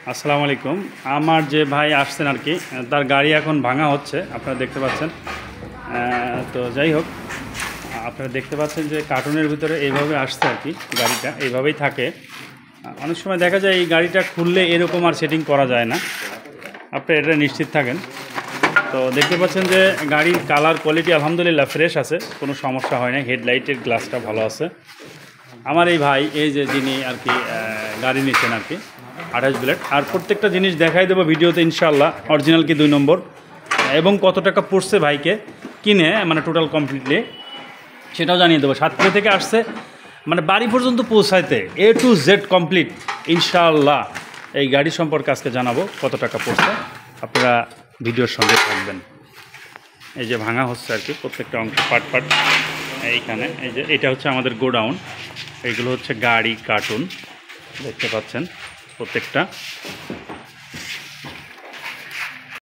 আসসালামু আলাইকুম। আমার যে ভাই আসছেন আর কি, তার গাড়ি এখন ভাঙা হচ্ছে, আপনারা দেখতে পাচ্ছেন। তো যাই হোক, আপনারা দেখতে পাচ্ছেন যে কার্টুনের ভিতরে এইভাবে আসছে আর কি, গাড়িটা এইভাবেই থাকে। অনেক সময় দেখা যায় এই গাড়িটা খুললে এরকম আর সেটিং করা যায় না, আপনি এটা নিশ্চিত থাকেন। তো দেখতে পাচ্ছেন যে গাড়ির কালার কোয়ালিটি আলহামদুলিল্লাহ ফ্রেশ আছে, কোনো সমস্যা হয় না, হেডলাইটের গ্লাসটা ভালো আছে। আমার এই ভাই, এই যে যিনি আর কি গাড়ি নিচ্ছেন আর কি, 28 বুলেট। আর প্রত্যেকটা জিনিস দেখাই দেবো ভিডিওতে ইনশাআল্লাহ, অরিজিনাল কি 2 নম্বর, এবং কত টাকা পড়ছে ভাইকে কিনে, মানে টোটাল কমপ্লিটলি সেটাও জানিয়ে দেবো। সাতক্ষীরা থেকে আসছে, মানে বাড়ি পর্যন্ত পৌঁছাইতে A to Z কমপ্লিট ইনশাআল্লাহ। এই গাড়ি সম্পর্কে আজকে জানাবো কত টাকা পড়ছে, আপনারা ভিডিওর সঙ্গে থাকবেন। এই যে ভাঙা হচ্ছে আর কি, প্রত্যেকটা অংশ পার্ট পার্ট এইখানে। এই যে এটা হচ্ছে আমাদের গোডাউন, এইগুলো হচ্ছে গাড়ি কার্টুন, দেখতে পাচ্ছেন প্রত্যেকটা।